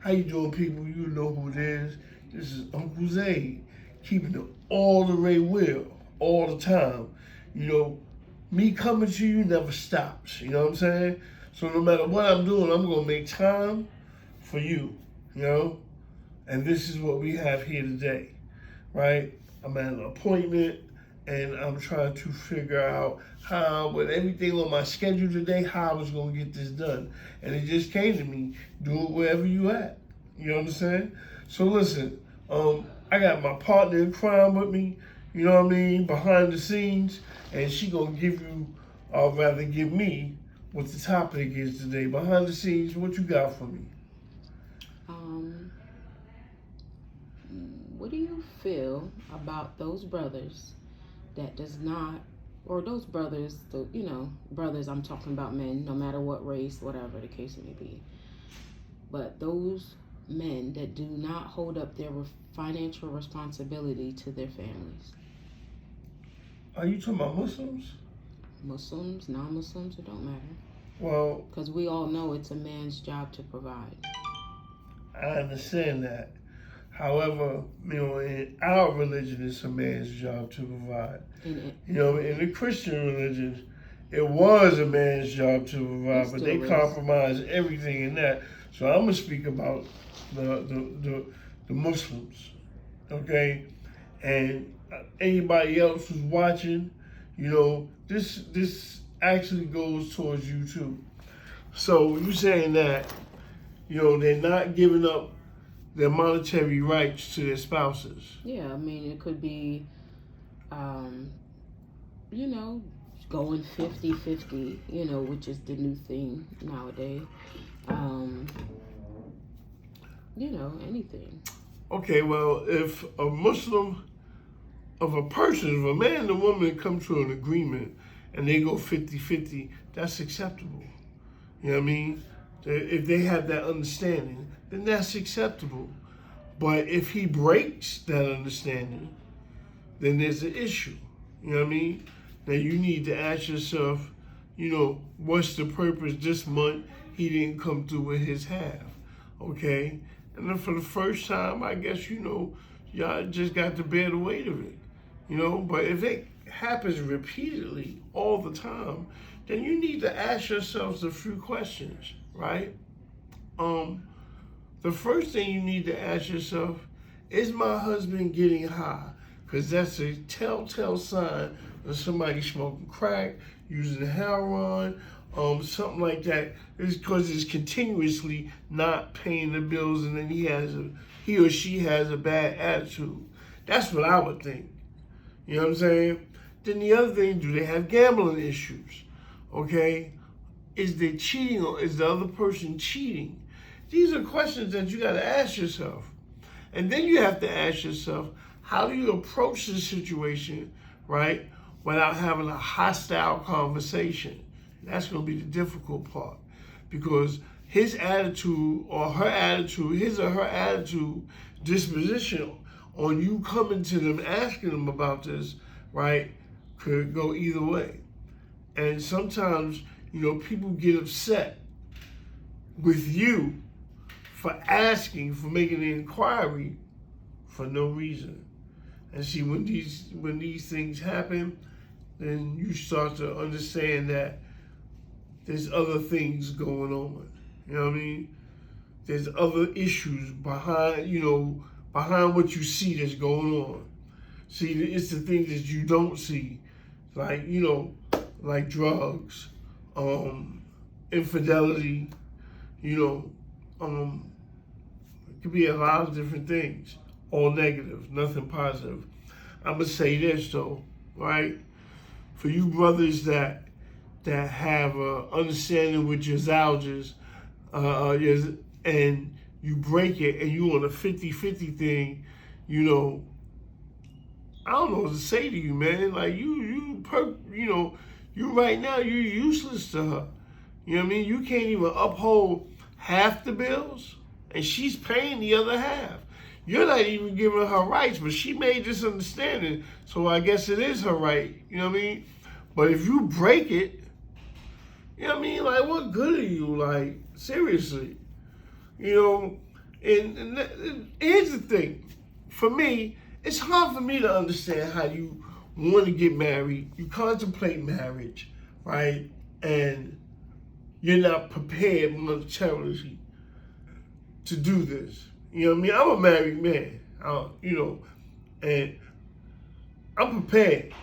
How you doing, people? You know who it is. This is Uncle Zaid, keeping it all the way real, all the time. You know, me coming to you never stops. You know what I'm saying? So no matter what I'm doing, I'm gonna make time for you. You know, and this is what we have here today, right? I'm at an appointment, and I'm trying to figure out how, with everything on my schedule today, how I was gonna get this done. And it just came to me, do it wherever you at. You know what I'm saying? So listen, I got my partner in crime with me, you know what I mean, behind the scenes, and she gonna give you, or rather give me, what the topic is today. Behind the scenes, what you got for me? What do you feel about those brothers that does not, or those brothers, brothers, I'm talking about men, no matter what race, whatever the case may be, but those men that do not hold up their financial responsibility to their families? Are you talking about Muslims? Muslims, non-Muslims, it don't matter. Well, because we all know it's a man's job to provide. I understand that. However, in our religion, it's a man's job to provide. In the Christian religion, it was a man's job to provide, but they compromised everything in that. So I'm gonna speak about the Muslims, okay? And anybody else who's watching, this actually goes towards you too. So you saying that, they're not giving up their monetary rights to their spouses. Yeah, I mean, it could be, going 50-50, which is the new thing nowadays. Anything. Okay, well, if a man and a woman come to an agreement and they go 50-50, that's acceptable. You know what I mean? If they have that understanding, then that's acceptable. But if he breaks that understanding, then there's an issue. You know what I mean? Now you need to ask yourself, what's the purpose this month he didn't come through with his half? Okay? And then for the first time, I guess, y'all just got to bear the weight of it. But if it happens repeatedly all the time, then you need to ask yourselves a few questions, right? The first thing you need to ask yourself, is my husband getting high? Because that's a telltale sign of somebody smoking crack, using heroin, something like that. It's because it's continuously not paying the bills, and then he or she has a bad attitude. That's what I would think. You know what I'm saying? Then the other thing, do they have gambling issues? Okay? Is they cheating, or is the other person cheating? These are questions that you got to ask yourself. And then you have to ask yourself, how do you approach this situation, right, without having a hostile conversation? That's going to be the difficult part, because his attitude or her attitude, his or her attitude, disposition on you coming to them, asking them about this, right, could go either way. And sometimes, people get upset with you for asking, for making an inquiry for no reason. And see, when these things happen, then you start to understand that there's other things going on. You know what I mean? There's other issues behind what you see that's going on. See, it's the things that you don't see, like drugs, infidelity, it could be a lot of different things, all negative, nothing positive. I'm gonna say this though, right? For you brothers that have understanding with your zouges, and you break it and you on a 50-50 thing, I don't know what to say to you, man. Like you right now, you're useless to her. You know what I mean? You can't even uphold half the bills, and she's paying the other half. You're not even giving her rights, but she made this understanding, so I guess it is her right. You know what I mean? But if you break it, you know what I mean? Like, what good are you? Like, seriously. And here's the thing. For me, it's hard for me to understand how you want to get married, you contemplate marriage, right? And you're not prepared monetarily to do this. You know what I mean? I'm a married man, and I'm prepared.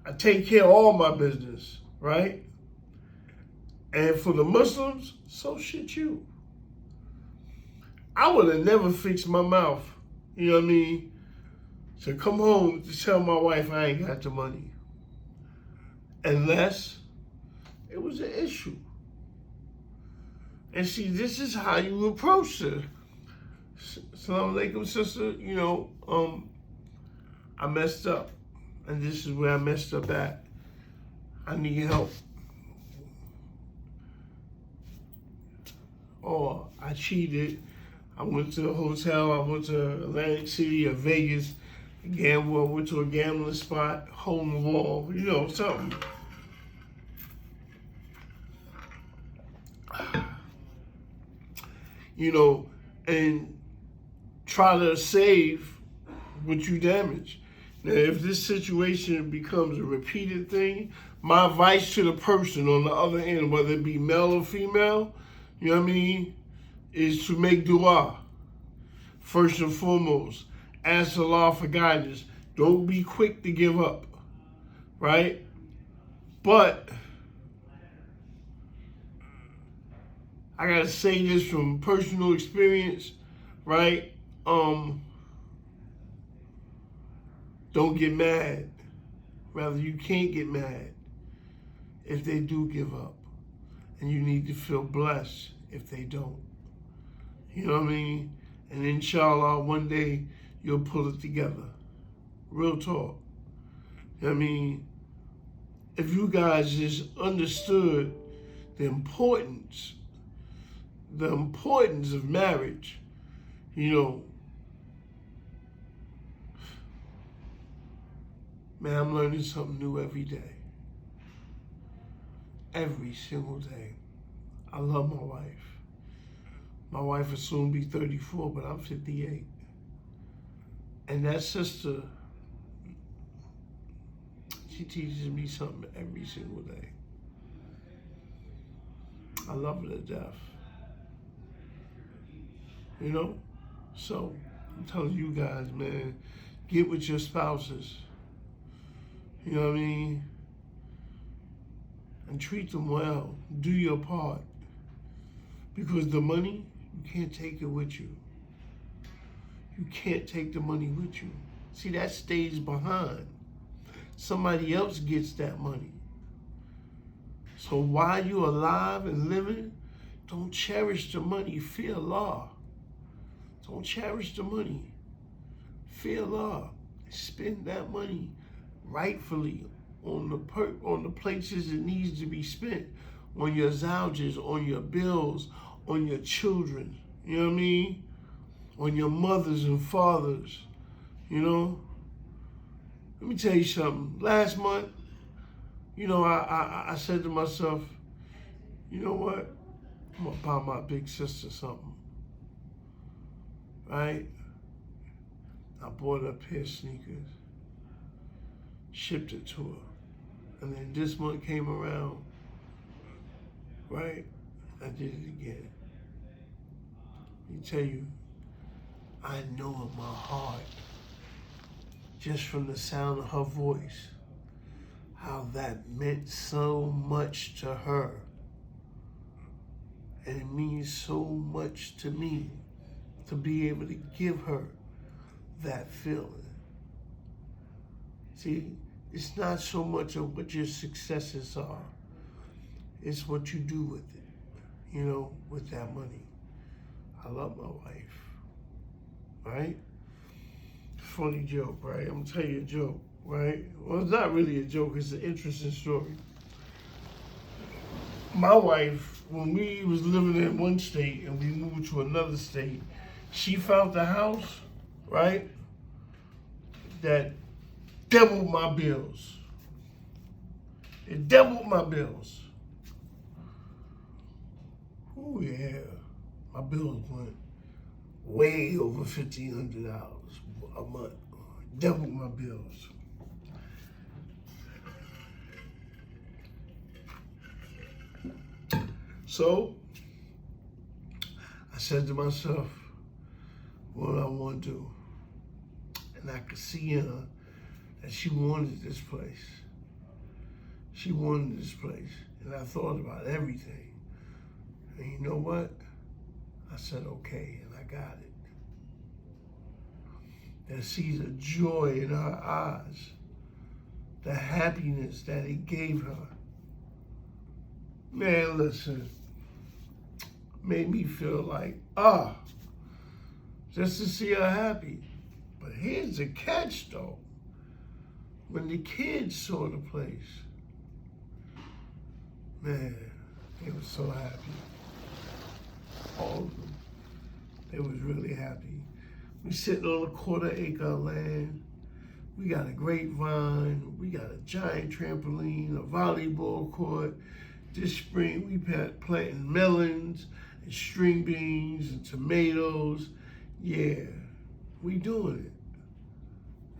I take care of all my business, right? And for the Muslims, so should you. I would have never fixed my mouth, you know what I mean, to come home to tell my wife I ain't got the money. Unless it was an issue. And see, this is how you approach it. Assalamu alaikum, sister. I messed up. And this is where I messed up at. I need help. Or I cheated. I went to a hotel. I went to Atlantic City or Vegas. Gamble. I went to a gambling spot. Hole in the wall. Something. And try to save what you damage. Now, if this situation becomes a repeated thing, my advice to the person on the other end, whether it be male or female, you know what I mean, is to make dua. First and foremost, ask Allah for guidance. Don't be quick to give up, right? But I gotta say this from personal experience, right? Don't get mad. Rather, you can't get mad if they do give up. And you need to feel blessed if they don't. You know what I mean? And inshallah, one day you'll pull it together. Real talk. You know what I mean? If you guys just understood the importance of marriage, man, I'm learning something new every day. Every single day. I love my wife. My wife will soon be 34, but I'm 58. And that sister, she teaches me something every single day. I love her to death. So I'm telling you guys, man, get with your spouses. You know what I mean? And treat them well. Do your part. Because the money, you can't take it with you. You can't take the money with you. See, that stays behind. Somebody else gets that money. So while you're alive and living, don't cherish the money. Fear Allah. Don't cherish the money. Fear Allah. Spend that money rightfully on the places it needs to be spent. On your zawjas, on your bills, on your children. You know what I mean? On your mothers and fathers. Let me tell you something. Last month, I said to myself, you know what? I'm going to buy my big sister something. Right? I bought her a pair of sneakers. Shipped it to her. And then this month came around. Right? I did it again. Let me tell you, I know in my heart, just from the sound of her voice, how that meant so much to her. And it means so much to me to be able to give her that feeling. See, it's not so much of what your successes are. It's what you do with it, with that money. I love my wife, right? Funny joke, right? I'm gonna tell you a joke, right? Well, it's not really a joke, it's an interesting story. My wife, when we was living in one state and we moved to another state, she found a house, right, that doubled my bills. It doubled my bills. Oh yeah, My bills went way over $1,500 a month. Doubled my bills. So I said to myself, what do I want to do? And I could see in her that she wanted this place. She wanted this place. And I thought about everything. And you know what? I said, okay, and I got it. And see the joy in her eyes, the happiness that it gave her. Man, listen, made me feel like, just to see her happy. But here's the catch, though. When the kids saw the place, man, they were so happy. All of them. They was really happy. We sitting on a 1/4 acre land. We got a grapevine. We got a giant trampoline, a volleyball court. This spring we planting melons and string beans and tomatoes. Yeah, we doing it.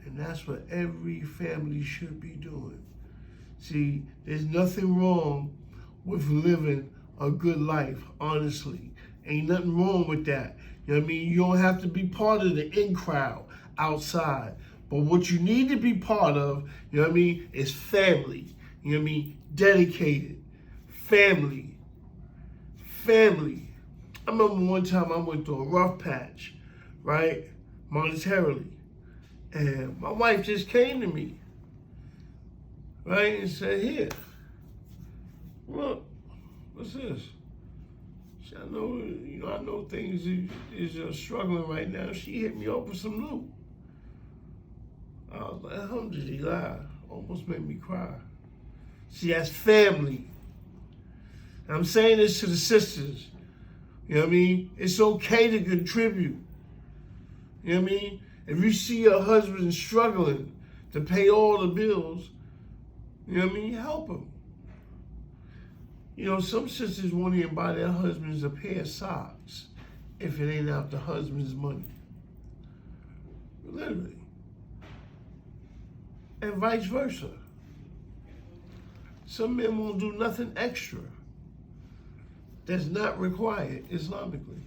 And that's what every family should be doing. See, there's nothing wrong with living a good life, honestly. Ain't nothing wrong with that. You know what I mean? You don't have to be part of the in crowd outside. But what you need to be part of, you know what I mean, is family. You know what I mean? Dedicated. Family. Family. I remember one time I went through a rough patch, right? Monetarily. And my wife just came to me, right? And said, here, look, what's this? She said, I know things is struggling right now. She hit me up with some loot. I was like, alhamdulillah, almost made me cry. See, that's family. And I'm saying this to the sisters. You know what I mean? It's okay to contribute. You know what I mean? If you see your husband struggling to pay all the bills, you know what I mean? Help him. You know, some sisters won't even buy their husbands a pair of socks if it ain't out the husband's money. Literally. And vice versa. Some men won't do nothing extra that's not required Islamically.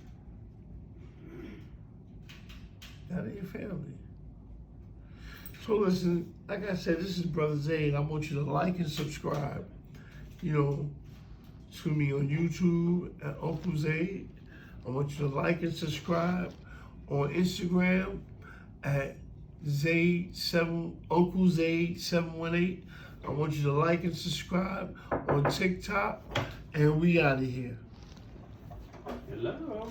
That ain't family. So listen, like I said, this is Brother Zaid. I want you to like and subscribe, you know, to me on YouTube at Uncle Zaid. I want you to like and subscribe on Instagram at Uncle Zaid 718. I want you to like and subscribe on TikTok, and we out of here. Hello.